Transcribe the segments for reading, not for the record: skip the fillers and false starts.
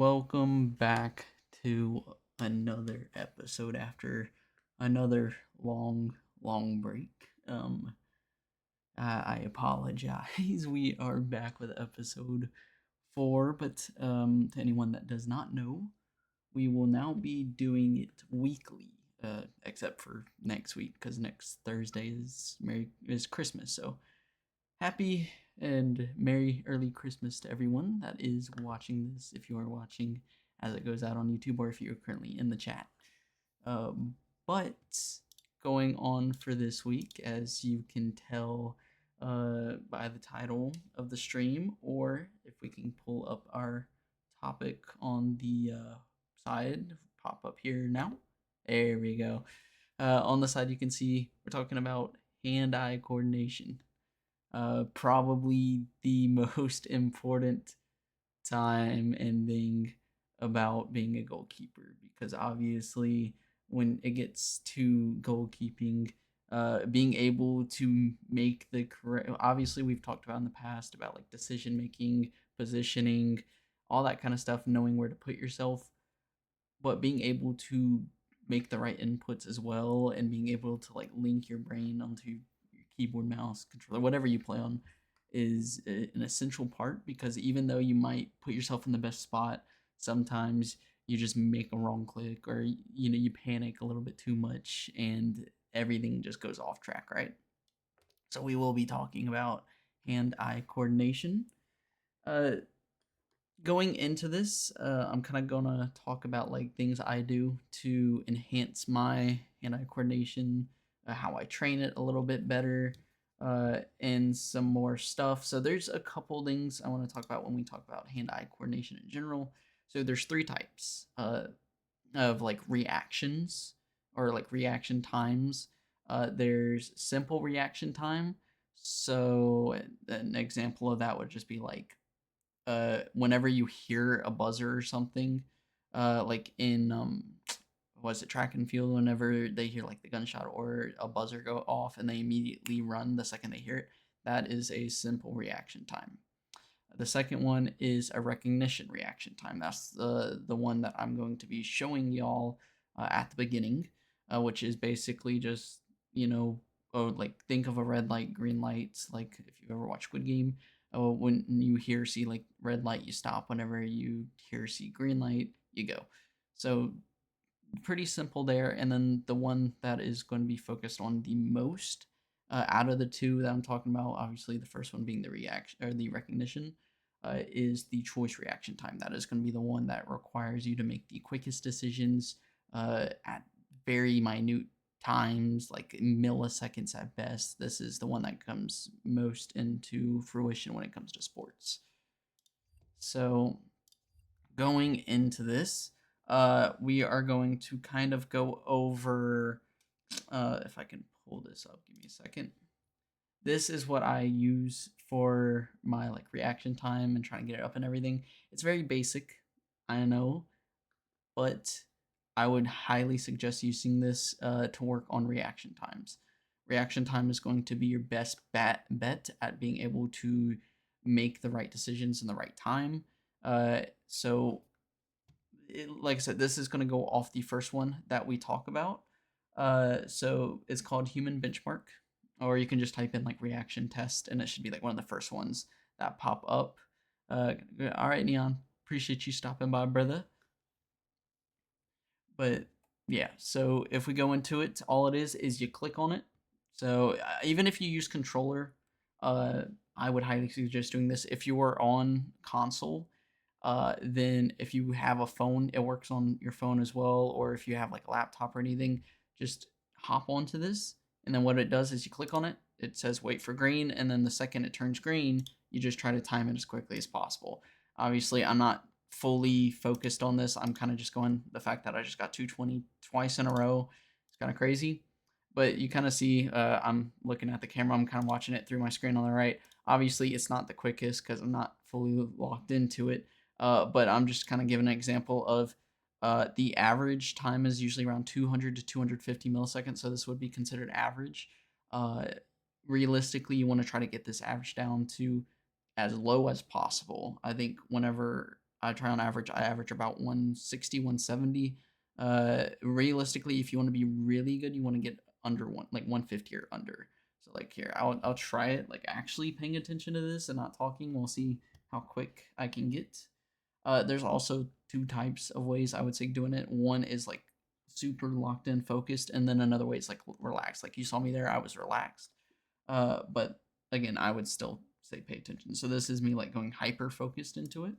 Welcome back to another episode after another long break. I apologize. We are back with episode 4, but to anyone that does not know, we will now be doing it weekly, except for next week because next Thursday is Christmas. So happy and merry early Christmas to everyone that is watching this. If you are watching as it goes out on YouTube, or if you're currently in the chat. Um, but going on for this week, as you can tell by the title of the stream, or if we can pull up our topic on the side, pop up here now. There we go. On the side, you can see we're talking about hand-eye coordination. Probably the most important time and thing about being a goalkeeper, because obviously when it gets to goalkeeping, being able to make the correct, obviously we've talked about in the past about like decision making, positioning, all that kind of stuff, knowing where to put yourself, but being able to make the right inputs as well, and being able to like link your brain onto your keyboard, mouse, controller, whatever you play on, is an essential part, because even though you might put yourself in the best spot, sometimes you just make a wrong click, or you panic a little bit too much and everything just goes off track, right? So we will be talking about hand-eye coordination. uh Going into this, I'm kind of gonna talk about like things I do to enhance my hand-eye coordination, how I train it a little bit better, and some more stuff. So there's a couple things I want to talk about when we talk about hand-eye coordination in general. So there's three types of like reactions, or like reaction times. There's simple reaction time. So an example of that would just be like whenever you hear a buzzer or something, like in was it track and field, whenever they hear like the gunshot or a buzzer go off and they immediately run the second they hear it, that is a simple reaction time. The second one is a recognition reaction time. That's the one that I'm going to be showing y'all at the beginning, which is basically just, like think of a red light, green lights. Like if you ever watch Squid Game, when you see like red light, you stop. Whenever you see green light, you go. So pretty simple there. And then the one that is going to be focused on the most out of the two that I'm talking about, obviously the first one being the reaction or the recognition, is the choice reaction time. That is going to be the one that requires you to make the quickest decisions at very minute times, like milliseconds at best. This is the one that comes most into fruition when it comes to sports. So going into this, we are going to kind of go over, if I can pull this up, give me a second. This is what I use for my like reaction time and trying to get it up and everything. It's very basic, I know, but I would highly suggest using this to work on reaction times. Reaction time is going to be your best bet at being able to make the right decisions in the right time. So like I said, this is going to go off the first one that we talk about. So it's called Human Benchmark, or you can just type in like reaction test, and it should be like one of the first ones that pop up. All right, Neon, appreciate you stopping by, brother. But yeah, so if we go into it, all it is you click on it. So even if you use controller, I would highly suggest doing this. If you are on console, then if you have a phone, it works on your phone as well. Or if you have like a laptop or anything, just hop onto this. And then what it does is you click on it, it says wait for green. And then the second it turns green, you just try to time it as quickly as possible. Obviously, I'm not fully focused on this. I'm kind of just going the fact that I just got 220 twice in a row. It's kind of crazy. But you kind of see, I'm looking at the camera, I'm kind of watching it through my screen on the right. Obviously, it's not the quickest because I'm not fully locked into it. But I'm just kind of giving an example of the average time is usually around 200 to 250 milliseconds. So this would be considered average. Uh, Realistically, you want to try to get this average down to as low as possible. I think whenever I try on average. I average about 160, 170. Realistically, if you want to be really good, you want to get under one, like 150 or under. So like here, I'll try it, like actually paying attention to this and not talking. We'll see how quick I can get. There's also two types of ways I would say doing it. One is like super locked in, focused, and then another way is like relaxed. Like you saw me there, I was relaxed. But again, I would still say pay attention. So this is me like going hyper focused into it.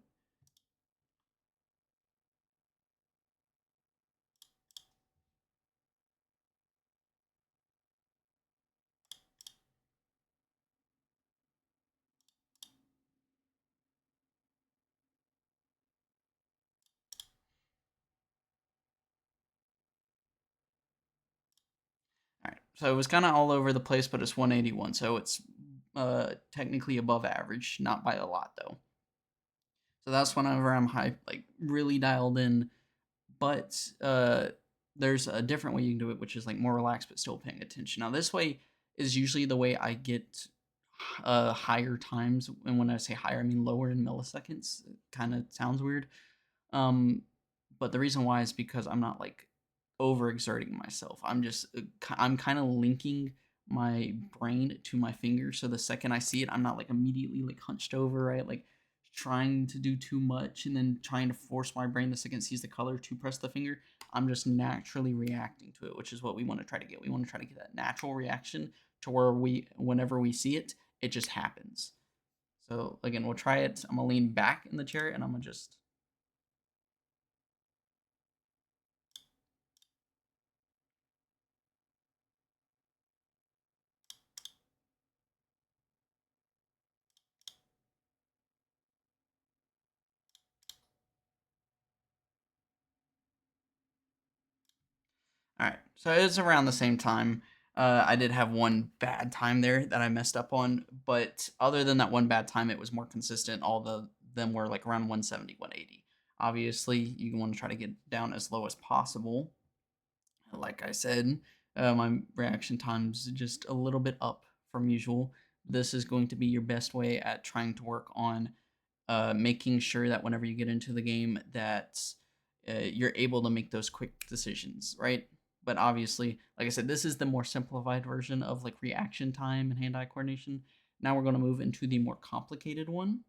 All right. So it was kind of all over the place, but it's 181. So it's technically above average, not by a lot though. So that's whenever I'm high, like really dialed in. But there's a different way you can do it, which is like more relaxed but still paying attention. Now this way is usually the way I get higher times, and when I say higher, I mean lower in milliseconds. It kind of sounds weird. Um, but the reason why is because I'm not like overexerting myself. I'm kind of linking my brain to my finger, so the second I see it, I'm not like immediately like hunched over, right? Like trying to do too much and then trying to force my brain the second it sees the color to press the finger. I'm just naturally reacting to it, which is what we want to try to get. We want to try to get that natural reaction to where whenever we see it, it just happens. So again, we'll try it. I'm gonna lean back in the chair and I'm gonna just all right. So it's around the same time. I did have one bad time there that I messed up on, but other than that one bad time, it was more consistent. All the them were like around 170, 180. Obviously, you want to try to get down as low as possible. Like I said, my reaction time's just a little bit up from usual. This is going to be your best way at trying to work on making sure that whenever you get into the game that you're able to make those quick decisions, right? But obviously, like I said, this is the more simplified version of like reaction time and hand-eye coordination. Now we're going to move into the more complicated one.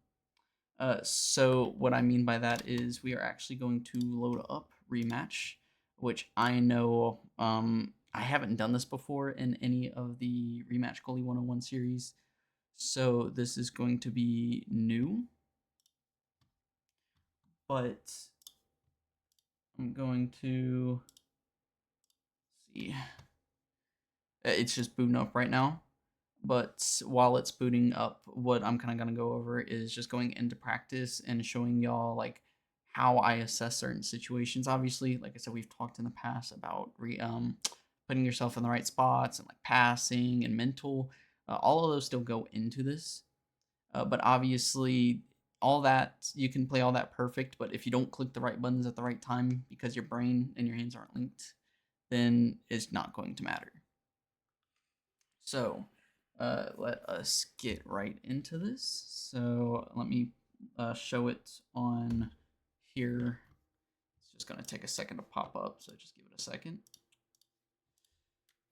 So what I mean by that is we are actually going to load up Rematch, which I know I haven't done this before in any of the Rematch Goalie 101 series. So this is going to be new, but I'm going to see. It's just booting up right now. But while it's booting up, what I'm kind of going to go over is just going into practice and showing y'all like how I assess certain situations. Obviously, like I said, we've talked in the past about putting yourself in the right spots and like passing and mental. All of those still go into this. But obviously, all that you can play all that perfect, but if you don't click the right buttons at the right time because your brain and your hands aren't linked, then it's not going to matter. So let us get right into this. So let me show it on here. It's just going to take a second to pop up, so just give it a second.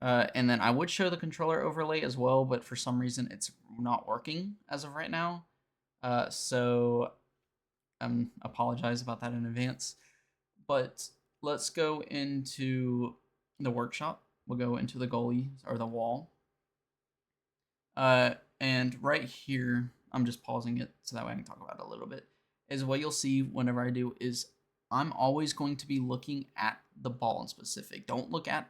And then I would show the controller overlay as well, but for some reason it's not working as of right now. So apologize about that in advance. But let's go into the workshop. We'll go into the goalie or the wall. And right here, I'm just pausing it so that way I can talk about it a little bit. Is what you'll see whenever I do is I'm always going to be looking at the ball in specific. Don't look at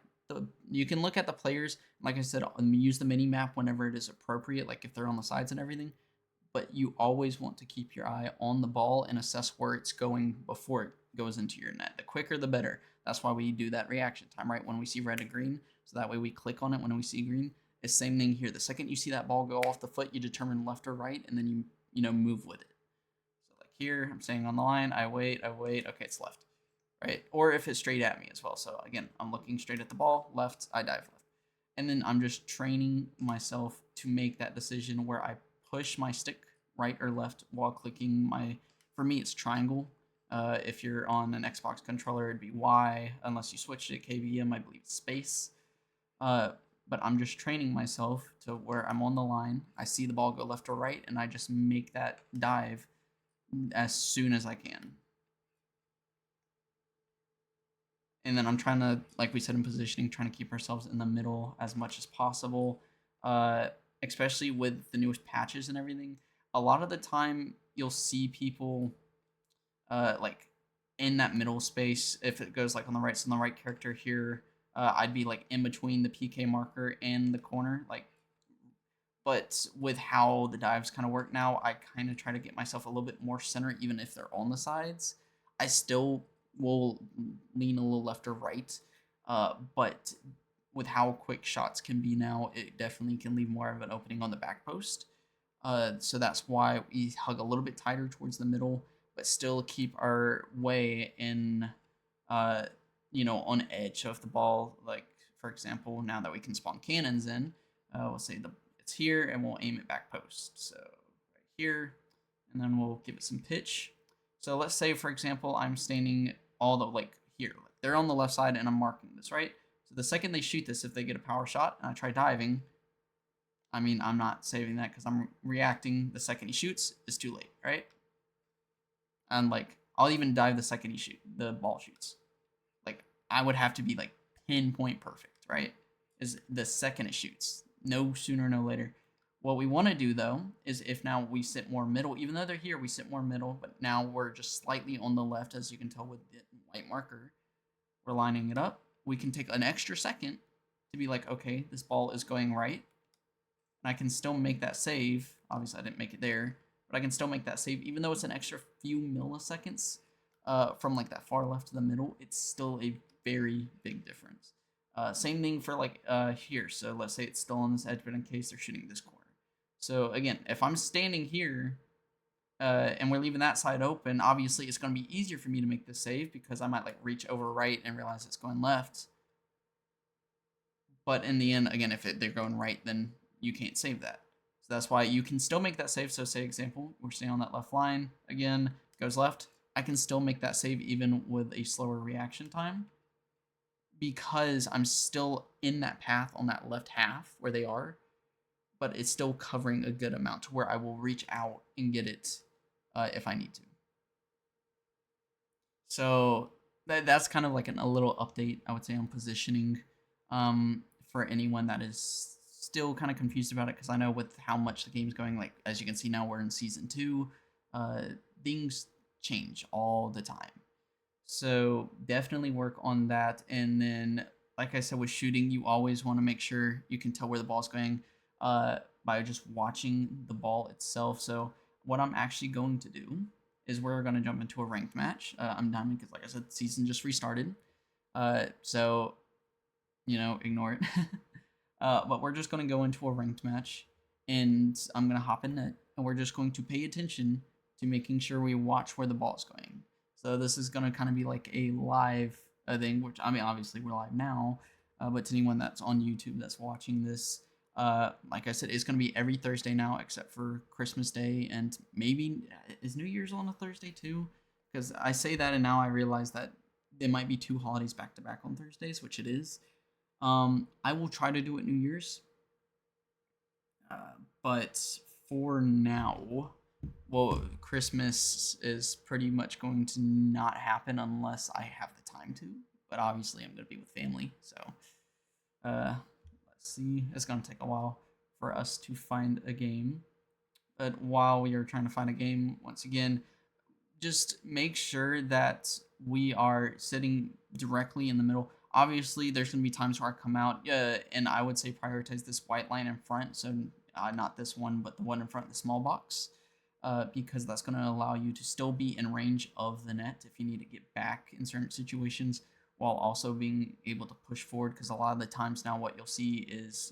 you can look at the players. Like I said, use the mini map whenever it is appropriate, like if they're on the sides and everything. But you always want to keep your eye on the ball and assess where it's going before it goes into your net. The quicker, the better. That's why we do that reaction time, right? When we see red and green, so that way we click on it when we see green. It's the same thing here. The second you see that ball go off the foot, you determine left or right, and then you move with it. So like here, I'm staying on the line. I wait. Okay, it's left, right? Or if it's straight at me as well. So again, I'm looking straight at the ball, left. I dive left, and then I'm just training myself to make that decision where I push my stick right or left while clicking my. For me, it's triangle. If you're on an Xbox controller, it'd be Y. Unless you switch to KBM, I believe it's space. Uh, but I'm just training myself to where I'm on the line. I see the ball go left or right, and I just make that dive as soon as I can. And then I'm trying to, like we said in positioning, trying to keep ourselves in the middle as much as possible. Uh, Especially with the newest patches and everything. A lot of the time, you'll see people like in that middle space. If it goes like on the right, so on the right character here, I'd be like in between the PK marker and the corner, like. But with how the dives kind of work now, I kind of try to get myself a little bit more center, even if they're on the sides. I still will lean a little left or right, but with how quick shots can be now, it definitely can leave more of an opening on the back post. So that's why we hug a little bit tighter towards the middle, but still keep our way in, uh, on edge. So if the ball, like for example, now that we can spawn cannons in, we'll say it's here and we'll aim it back post. So right here, and then we'll give it some pitch. So let's say, for example, I'm standing all the like here. They're on the left side and I'm marking this, right? So the second they shoot this, if they get a power shot and I try diving, I mean, I'm not saving that because I'm reacting the second he shoots. It's too late, right? And like, I'll even dive the second the ball shoots. Like, I would have to be like pinpoint perfect, right? Is the second it shoots, no sooner, no later. What we want to do though is if now we sit more middle, even though they're here, we sit more middle, but now we're just slightly on the left, as you can tell with the white marker. We're lining it up. We can take an extra second to be like, okay, this ball is going right, and I can still make that save. Obviously, I didn't make it there, but I can still make that save, even though it's an extra few milliseconds from like that far left to the middle. It's still a very big difference. Same thing for like here. So let's say it's still on this edge, but in case they're shooting this corner. So again, if I'm standing here and we're leaving that side open, obviously it's going to be easier for me to make the save because I might like reach over right and realize it's going left. But in the end, again, if they're going right, then you can't save that. So that's why you can still make that save. So say example, we're staying on that left line. Again, goes left. I can still make that save even with a slower reaction time because I'm still in that path on that left half where they are, but it's still covering a good amount to where I will reach out and get it if I need to. So that's kind of like a little update, I would say, on positioning for anyone that is still kind of confused about it. Because I know with how much the game's going, like as you can see now, we're in season 2. Uh, Things change all the time. So definitely work on that. And then, like I said, with shooting, you always want to make sure you can tell where the ball's going by just watching the ball itself. So what I'm actually going to do is we're going to jump into a ranked match. I'm diamond because, like I said, the season just restarted. So, ignore it. But we're just going to go into a ranked match, and I'm going to hop in net, and we're just going to pay attention to making sure we watch where the ball's going. So this is going to kind of be like a live thing, which, I mean, obviously we're live now, but to anyone that's on YouTube that's watching this, like I said, it's going to be every Thursday now, except for Christmas Day, and maybe is New Year's on a Thursday too? Because I say that, and now I realize that there might be 2 holidays back to back on Thursdays, which it is. I will try to do it New Year's, but for now, well, Christmas is pretty much going to not happen unless I have the time to. But obviously, I'm going to be with family, so let's see. It's going to take a while for us to find a game. But while we are trying to find a game, once again, just make sure that we are sitting directly in the middle. Obviously, there's going to be times where I come out, and I would say prioritize this white line in front. So not this one, but the one in front of the small box, because that's going to allow you to still be in range of the net if you need to get back in certain situations, while also being able to push forward. Because a lot of the times now, what you'll see is,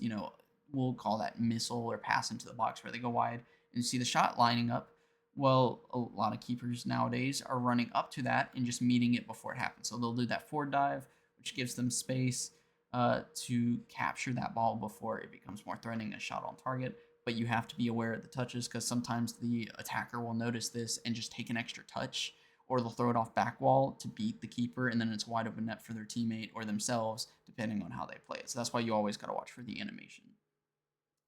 we'll call that missile or pass into the box where they go wide, and you see the shot lining up. Well, a lot of keepers nowadays are running up to that and just meeting it before it happens. So they'll do that forward dive, which gives them space to capture that ball before it becomes more threatening, a shot on target. But you have to be aware of the touches because sometimes the attacker will notice this and just take an extra touch or they'll throw it off back wall to beat the keeper, and then it's wide open net for their teammate or themselves, depending on how they play it. So that's why you always got to watch for the animation,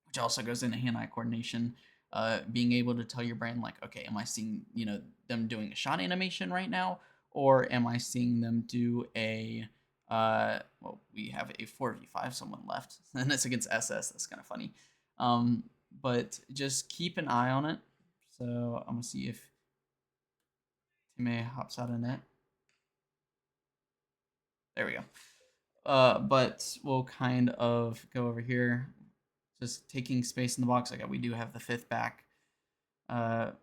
which also goes into hand-eye coordination. Being able to tell your brain, like, okay, am I seeing, them doing a shot animation right now, or am I seeing them do a well, we have a 4v5, someone left, and it's against SS. That's kind of funny. But just keep an eye on it. So I'm gonna see if Timmy hops out of net. There we go. But we'll kind of go over here, just taking space in the box. Like we do have the fifth back. But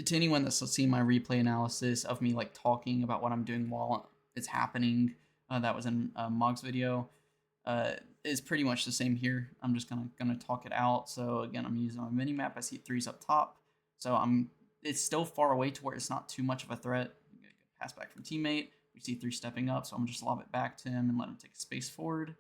to anyone that's seen my replay analysis of me like talking about what I'm doing while it's happening, that was in Mog's video, is pretty much the same here. I'm just gonna talk it out. So again, I'm using my mini map. I see threes up top, so it's still far away to where it's not too much of a threat. Pass back from teammate. We see three stepping up, so I'm just lob it back to him and let him take a space forward.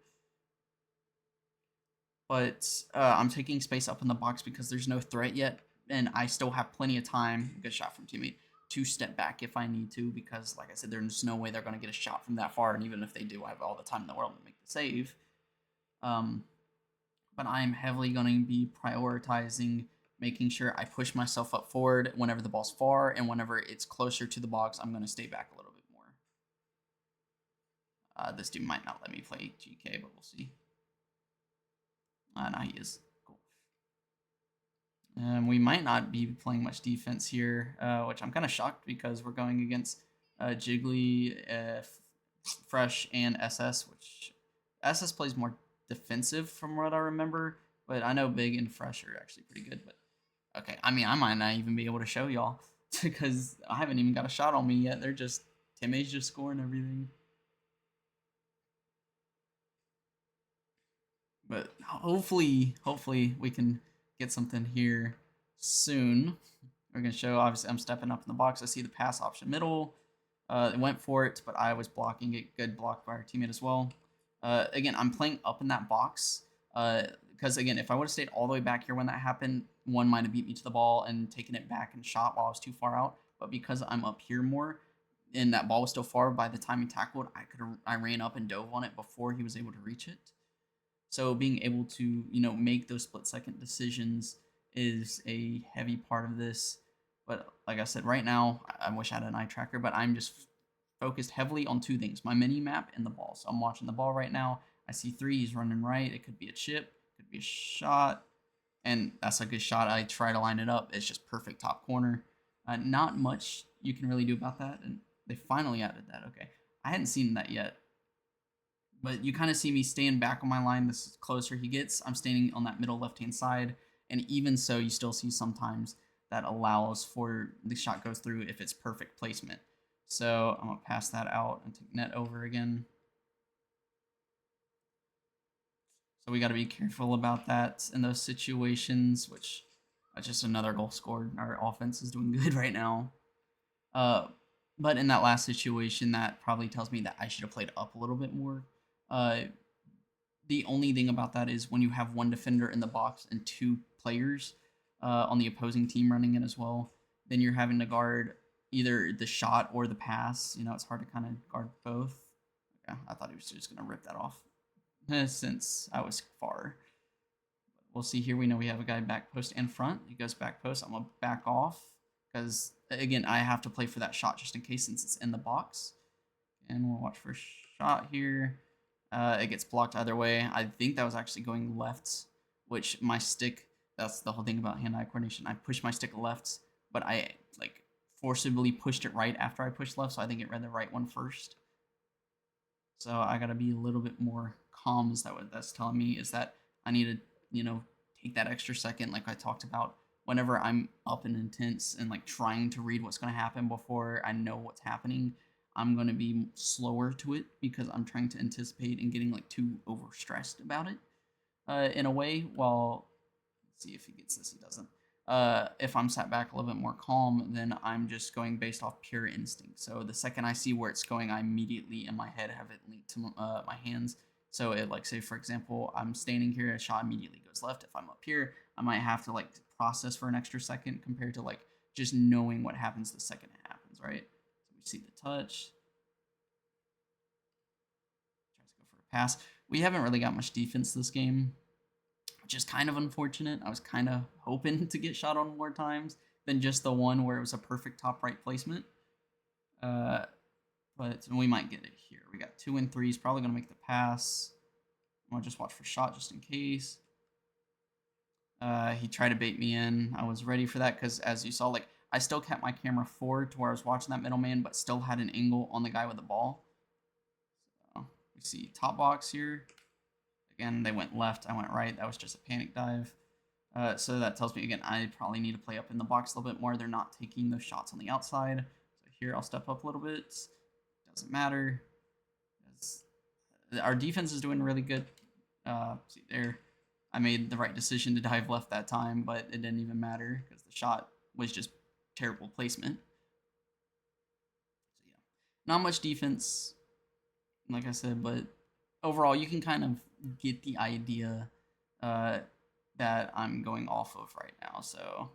But I'm taking space up in the box because there's no threat yet, and I still have plenty of time. Good shot from teammate to step back if I need to, because like I said, there's no way they're going to get a shot from that far, and even if they do, I have all the time in the world to make the save. But I'm heavily going to be prioritizing making sure I push myself up forward whenever the ball's far, and whenever it's closer to the box, I'm going to stay back a little bit more. This dude might not let me play GK, but we'll see. Now he is. Cool. We might not be playing much defense here, which I'm kind of shocked because we're going against Jiggly, Fresh, and SS, which SS plays more defensive from what I remember, but I know Big and Fresh are actually pretty good. But okay, I mean, I might not even be able to show y'all because I haven't even got a shot on me yet. They're just, Timmy's just scoring everything. But hopefully we can get something here soon. We're going to show, obviously, I'm stepping up in the box. I see the pass option middle. It went for it, but I was blocking it. Good block by our teammate as well. Again, I'm playing up in that box because, again, if I would have stayed all the way back here when that happened, one might have beat me to the ball and taken it back and shot while I was too far out. But because I'm up here more and that ball was still far, by the time he tackled, I ran up and dove on it before he was able to reach it. So being able to, make those split-second decisions is a heavy part of this. But like I said, right now, I wish I had an eye tracker, but I'm just focused heavily on two things, my mini map and the ball. So I'm watching the ball right now. I see three, he's running right. It could be a chip, could be a shot, and that's a good shot. I try to line it up. It's just perfect top corner. Not much you can really do about that, and they finally added that. Okay, I hadn't seen that yet. But you kind of see me staying back on my line. This closer he gets, I'm standing on that middle left-hand side. And even so, you still see sometimes that allows for the shot goes through if it's perfect placement. So I'm going to pass that out and take net over again. So we got to be careful about that in those situations, which just another goal scored. Our offense is doing good right now. But in that last situation, that probably tells me that I should have played up a little bit more. The only thing about that is when you have one defender in the box and two players on the opposing team running in as well, then you're having to guard either the shot or the pass. It's hard to kind of guard both. Okay, I thought he was just going to rip that off since I was far. We'll see here. We know we have a guy back post and front. He goes back post. I'm going to back off because, again, I have to play for that shot just in case since it's in the box. And we'll watch for a shot here. It gets blocked either way. I think that was actually going left, which my stick, that's the whole thing about hand-eye coordination. I pushed my stick left, but I forcibly pushed it right after I pushed left, so I think it read the right one first. So I got to be a little bit more calm, is that what that's telling me, is that I need to, take that extra second like I talked about. Whenever I'm up and intense and trying to read what's going to happen before I know what's happening, I'm going to be slower to it because I'm trying to anticipate and getting too overstressed about it in a way. Well, let's see if he gets this. He doesn't. If I'm sat back a little bit more calm, then I'm just going based off pure instinct. So the second I see where it's going, I immediately in my head have it linked to my hands. So it say for example, I'm standing here, a shot immediately goes left. If I'm up here, I might have to process for an extra second compared to just knowing what happens the second it happens, right? So we see the touch, tries to go for a pass. We haven't really got much defense this game, which is kind of unfortunate. I was kind of hoping to get shot on more times than just the one where it was a perfect top right placement. Uh, but we might get it here. We got 2 and 3s, probably going to make the pass. I'm going to just watch for shot just in case. He tried to bait me in. I was ready for that because, as you saw, like I still kept my camera forward to where I was watching that middleman, but still had an angle on the guy with the ball. So we see top box here. Again, they went left. I went right. That was just a panic dive. So that tells me, again, I probably need to play up in the box a little bit more. They're not taking those shots on the outside. So here I'll step up a little bit. Doesn't matter. Our defense is doing really good. See there, I made the right decision to dive left that time, but it didn't even matter because the shot was just terrible placement. So yeah, not much defense, like I said, but overall you can kind of get the idea uh, that I'm going off of right now. So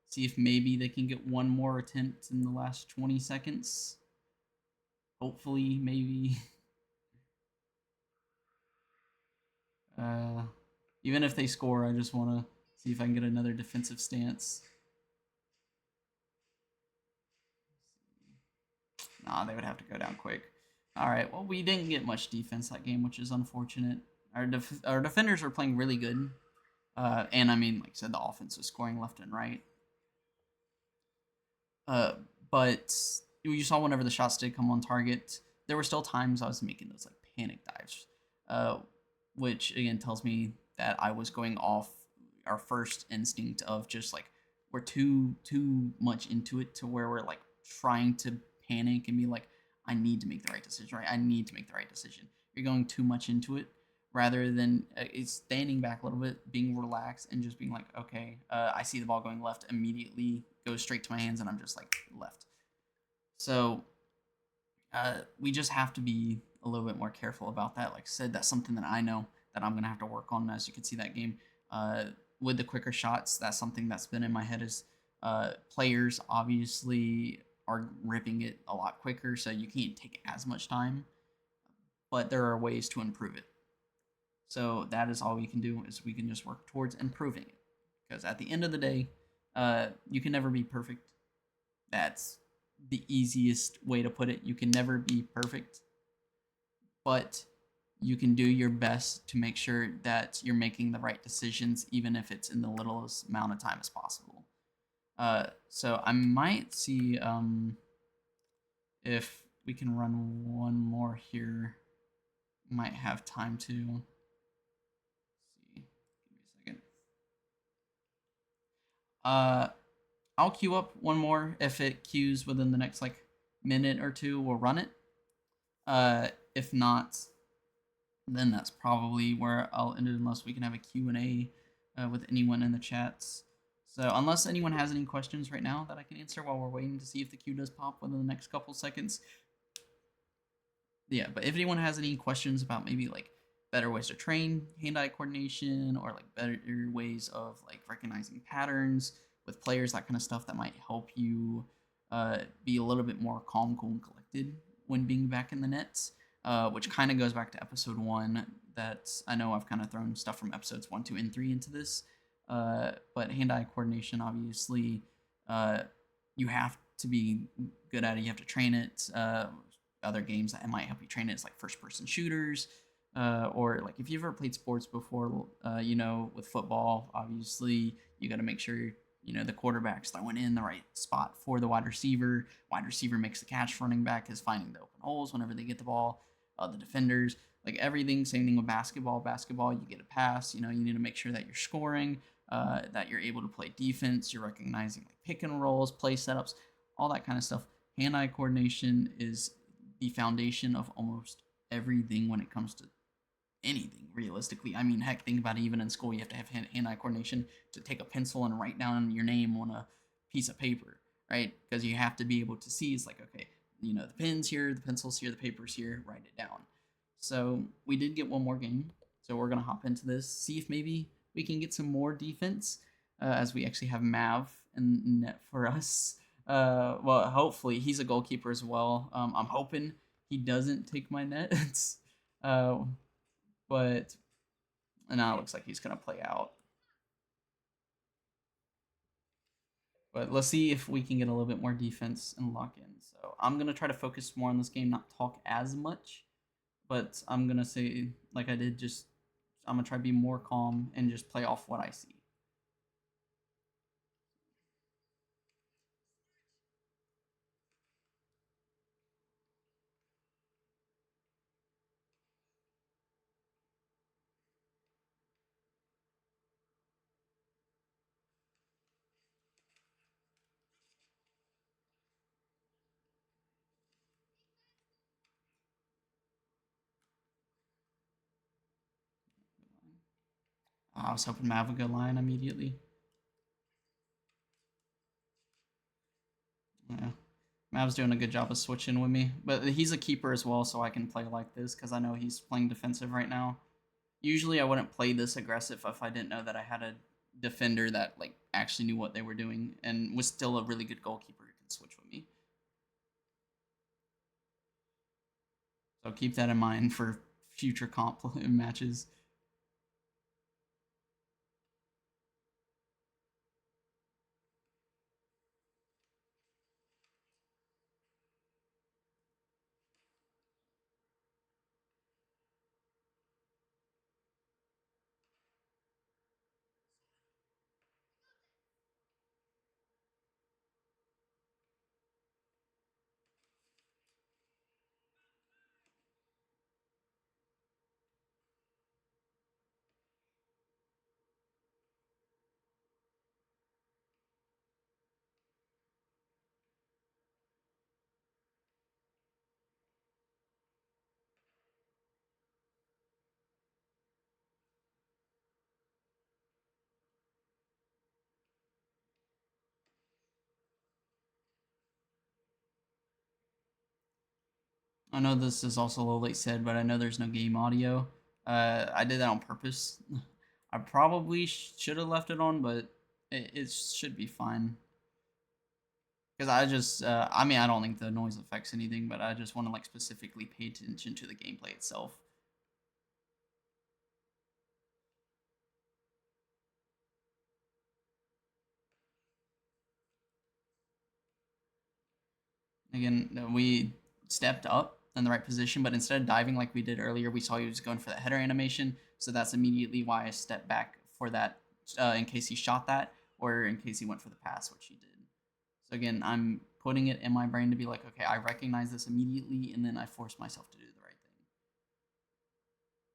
see if maybe they can get one more attempt in the last 20 seconds. Hopefully, maybe. Even if they score, I just want to see if I can get another defensive stance. Nah, they would have to go down quick. All right, well, we didn't get much defense that game, which is unfortunate. Our defenders are playing really good. And I mean, like I said, the offense was scoring left and right. But you saw whenever the shots did come on target, there were still times I was making those like panic dives, which again tells me that I was going off our first instinct of just like we're too much into it to where we're like trying to panic and be like, I need to make the right decision, right? I need to make the right decision. You're going too much into it rather than standing back a little bit, being relaxed, and just being like, okay, I see the ball going left, immediately goes straight to my hands, and I'm just like left. So we just have to be a little bit more careful about that. Like I said, that's something that I know that I'm gonna have to work on. As you can see, that game with the quicker shots, that's something that's been in my head. Is players obviously are ripping it a lot quicker, so you can't take as much time. But there are ways to improve it. So that is all we can do, is we can just work towards improving it. Because at the end of the day, you can never be perfect. That's the easiest way to put it. You can never be perfect, but you can do your best to make sure that you're making the right decisions, even if it's in the littlest amount of time as possible. So I might see if we can run one more here. Might have time to. See, give me a second. I'll queue up one more. If it queues within the next like minute or two, we'll run it. If not, then that's probably where I'll end it, unless we can have a Q&A with anyone in the chats. So unless anyone has any questions right now that I can answer while we're waiting to see if the queue does pop within the next couple seconds. Yeah, but if anyone has any questions about maybe like better ways to train hand-eye coordination, or like better ways of like recognizing patterns with players, that kind of stuff that might help you be a little bit more calm, cool, and collected when being back in the nets, which kind of goes back to episode 1. That I know I've kind of thrown stuff from episodes 1, 2, and 3 into this, but hand-eye coordination, obviously, you have to be good at it. You have to train it. Other games that might help you train it is like first-person shooters, or like if you've ever played sports before, with football, obviously you got to make sure the quarterback's throwing in the right spot for the wide receiver. Wide receiver makes the catch. Running back is finding the open holes whenever they get the ball. The defenders, like everything. Same thing with basketball. Basketball, you get a pass. You need to make sure that you're scoring, that you're able to play defense. You're recognizing like pick and rolls, play setups, all that kind of stuff. Hand-eye coordination is the foundation of almost everything when it comes to anything, realistically. I mean, heck, think about it. Even in school, you have to have hand-eye coordination to take a pencil and write down your name on a piece of paper, right? Because you have to be able to see, it's like, okay, the pen's here, the pencil's here, the paper's here, write it down. So we did get one more game, so we're going to hop into this, see if maybe we can get some more defense, as we actually have Mav in net for us. Well, hopefully he's a goalkeeper as well. I'm hoping he doesn't take my net. uh, but now it looks like he's gonna play out. But let's see if we can get a little bit more defense and lock in. So I'm gonna try to focus more on this game, not talk as much. But I'm gonna say, like I did, just I'm gonna try to be more calm and just play off what I see. I was hoping Mav would go line immediately. Yeah. Mav's doing a good job of switching with me, but he's a keeper as well, so I can play like this because I know he's playing defensive right now. Usually, I wouldn't play this aggressive if I didn't know that I had a defender that like actually knew what they were doing and was still a really good goalkeeper who can switch with me. So keep that in mind for future comp matches. I know this is also a little late said, but I know there's no game audio. I did that on purpose. I probably should have left it on, but it should be fine. Because I just, I mean, I don't think the noise affects anything, but I just want to like specifically pay attention to the gameplay itself. Again, we stepped up in the right position, but instead of diving like we did earlier, we saw he was going for that header animation. So that's immediately why I stepped back for that, in case he shot that or in case he went for the pass, which he did. So again, I'm putting it in my brain to be like, okay, I recognize this immediately, and then I force myself to do the right thing.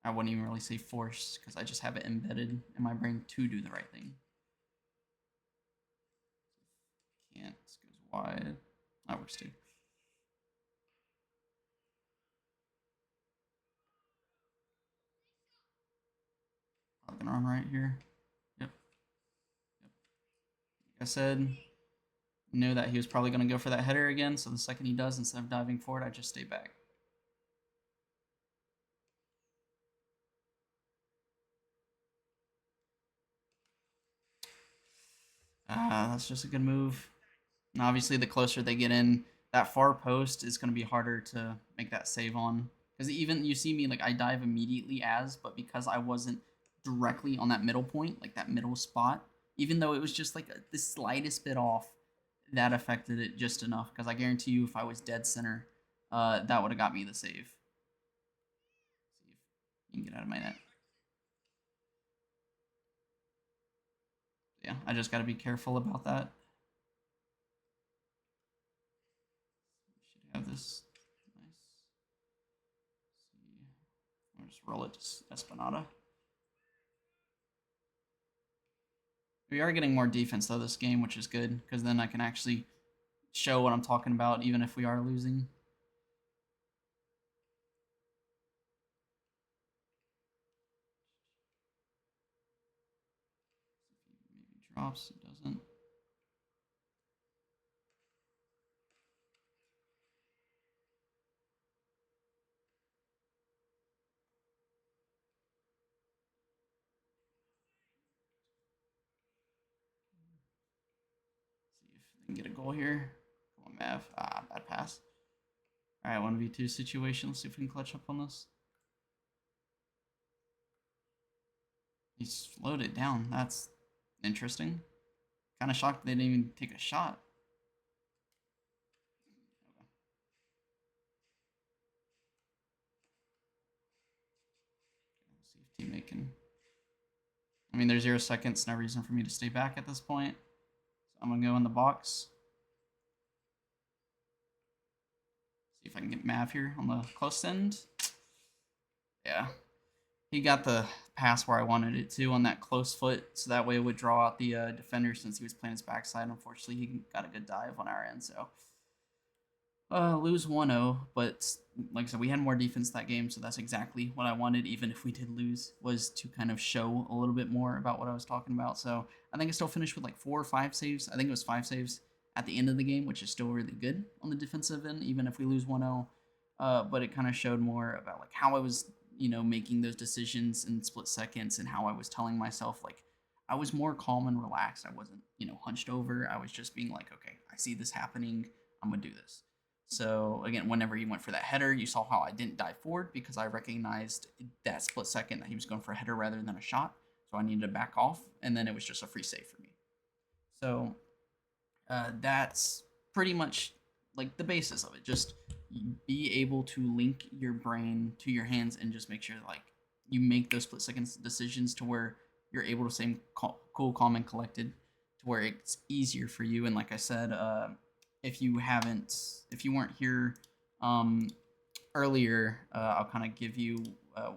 I wouldn't even really say force because I just have it embedded in my brain to do the right thing. Can't. This goes wide. That works too. I'm gonna run right here. Yep. Yep. Like I said, knew that he was probably gonna go for that header again. So the second he does, instead of diving forward, I just stay back. That's just a good move. And obviously, the closer they get in, that far post is going to be harder to make that save on. Because even you see me, like, I dive immediately but because I wasn't directly on that middle point, like that middle spot, even though it was just like the slightest bit off, that affected it just enough. Because I guarantee you, if I was dead center, that would have got me the save. See if you can get out of my net. Yeah, I just got to be careful about that. Should have this. Nice. See. I'll just roll it to Esplanada. We are getting more defense though this game, which is good because then I can actually show what I'm talking about, even if we are losing. Maybe drops, it doesn't. See if they can get a goal here. Mav. Ah, bad pass. All right, 1v2 situation. Let's see if we can clutch up on this. He slowed it down. That's interesting. Kind of shocked they didn't even take a shot. Let's see if teammate can. I mean, there's 0 seconds. No reason for me to stay back at this point. So I'm gonna go in the box. See if I can get Mav here on the close end. Yeah, he got the pass where I wanted it to on that close foot, so that way it would draw out the defender since he was playing his backside. Unfortunately, he got a good dive on our end, so lose 1-0. But like I said, we had more defense that game, so that's exactly what I wanted. Even if we did lose, was to kind of show a little bit more about what I was talking about. So I think I still finished with like 4 or 5 saves. I think it was 5 saves at the end of the game, which is still really good on the defensive end, even if we lose 1-0. But it kind of showed more about like how I was, making those decisions in split seconds and how I was telling myself like I was more calm and relaxed. I wasn't, hunched over. I was just being like, okay, I see this happening. I'm gonna do this. So again, whenever he went for that header, you saw how I didn't dive forward because I recognized that split second that he was going for a header rather than a shot. So I needed to back off, and then it was just a free save for me. So that's pretty much like the basis of it. Just be able to link your brain to your hands and just make sure that, like, you make those split seconds decisions to where you're able to stay cool, calm, and collected, to where it's easier for you. And like I said, if you weren't here earlier, I'll kind of give you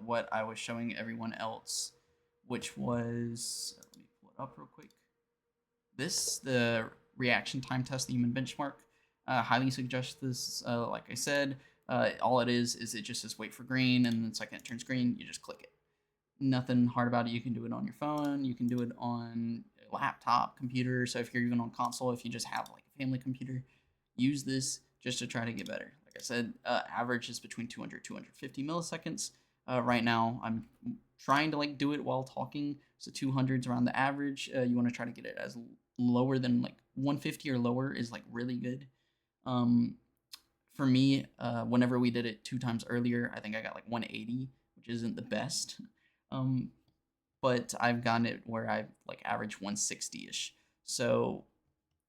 what I was showing everyone else, which was, let me pull it up real quick. The reaction time test, the human benchmark. Highly suggest this. Like I said, all it is it just says wait for green, and then the second it turns green, you just click it. Nothing hard about it. You can do it on your phone. You can do it on a laptop, computer. So if you're even on console, if you just have like a family computer, use this just to try to get better. Like I said, average is between 200 250 milliseconds. Right now, I'm trying to like do it while talking, so 200 is around the average. You want to try to get it as lower than like 150 or lower is like really good. Um, for me, whenever we did it 2 times earlier, I think I got like 180, which isn't the best. Um, but I've gotten it where I like average 160 ish. So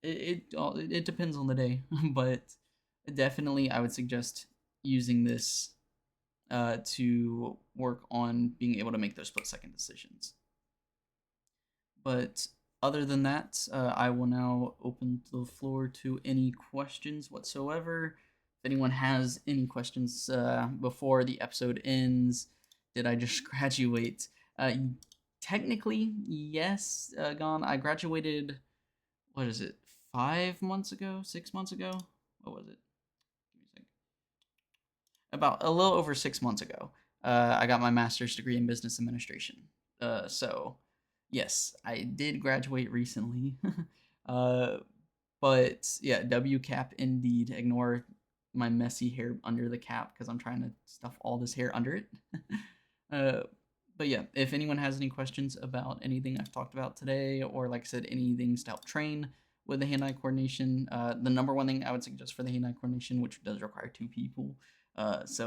it depends on the day, but definitely I would suggest using this to work on being able to make those split second decisions. But other than that, I will now open the floor to any questions whatsoever. If anyone has any questions before the episode ends, did I just graduate? Technically, yes, Gone. I graduated, what is it, 5 months ago, 6 months ago? What was it? Give me a second. About a little over 6 months ago, I got my master's degree in business administration. So yes, I did graduate recently. uh, but yeah, W cap indeed. Ignore my messy hair under the cap because I'm trying to stuff all this hair under it. uh, but yeah, if anyone has any questions about anything I've talked about today, or like I said, any things to help train with the hand-eye coordination, the number one thing I would suggest for the hand-eye coordination, which does require 2 people, it's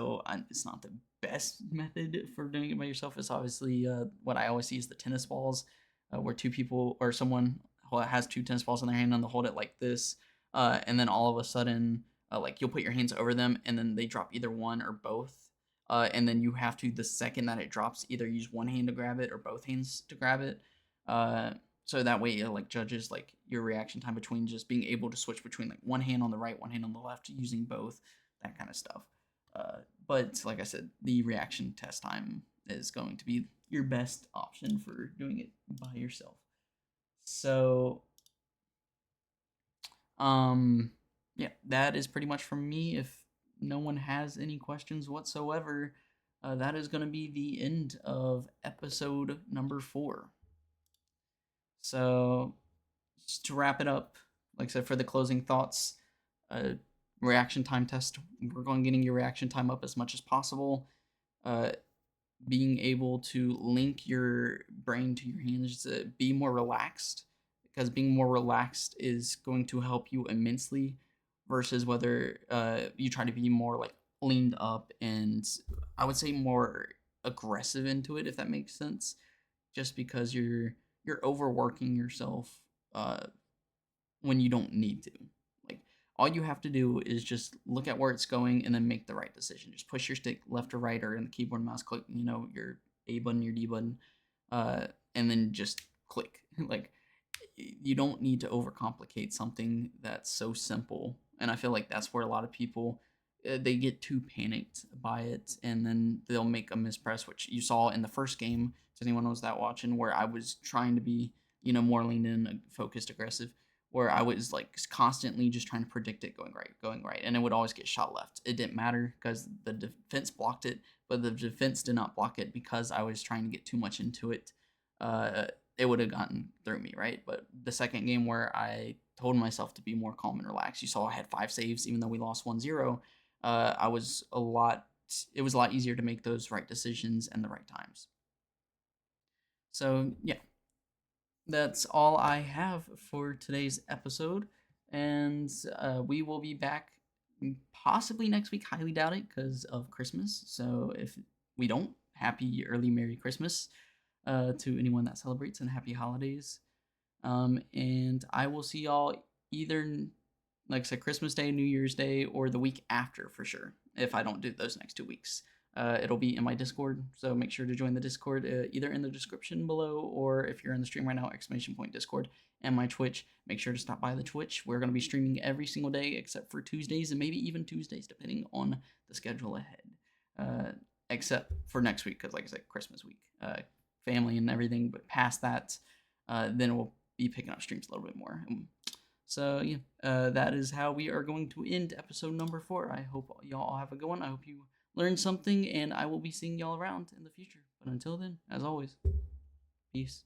not the best method for doing it by yourself. It's obviously what I always see is the tennis balls, where 2 people or someone has 2 tennis balls in their hand and they'll hold it like this, and then all of a sudden, like you'll put your hands over them and then they drop either one or both. And then you have to, the second that it drops, either use one hand to grab it or both hands to grab it. Uh, so that way it like judges like your reaction time between just being able to switch between like one hand on the right, one hand on the left, using both, that kind of stuff. But like I said, the reaction test time is going to be your best option for doing it by yourself. So, yeah, that is pretty much from me. If no one has any questions whatsoever, that is going to be the end of episode number 4. So, just to wrap it up, like I said, for the closing thoughts, uh, reaction time test, work on getting your reaction time up as much as possible. Being able to link your brain to your hands, to be more relaxed, because being more relaxed is going to help you immensely versus whether you try to be more like leaned up and I would say more aggressive into it, if that makes sense. Just because you're overworking yourself uh, when you don't need to. Like all you have to do is just look at where it's going and then make the right decision. Just push your stick left or right or in the keyboard and mouse click, your A button, your D button, uh, and then just click. Like you don't need to overcomplicate something that's so simple. And I feel like that's where a lot of people they get too panicked by it, and then they'll make a mispress, which you saw in the first game. To anyone who was that watching, where I was trying to be, more leaned in, focused, aggressive, where I was like constantly just trying to predict it going right, and it would always get shot left. It didn't matter because the defense blocked it, but the defense did not block it because I was trying to get too much into it. Uh, it would have gotten through me, right? But the second game where I told myself to be more calm and relaxed, you saw I had 5 saves, even though we lost 1-0. I was a lot. It was a lot easier to make those right decisions and the right times. So yeah, that's all I have for today's episode, and we will be back possibly next week. Highly doubt it because of Christmas. So if we don't, happy early Merry Christmas to anyone that celebrates, and happy holidays. And I will see y'all either, like I said, Christmas Day, New Year's Day, or the week after for sure. If I don't do those next 2 weeks, it'll be in my Discord. So make sure to join the Discord either in the description below, or if you're in the stream right now, !Discord, and my Twitch. Make sure to stop by the Twitch. We're going to be streaming every single day except for Tuesdays and maybe even Tuesdays, depending on the schedule ahead. Except for next week, because like I said, Christmas week, family and everything. But past that, then we'll be picking up streams a little bit more. So yeah, that is how we are going to end episode number 4. I hope y'all have a good one. I hope you learned something, and I will be seeing y'all around in the future. But until then, as always, peace.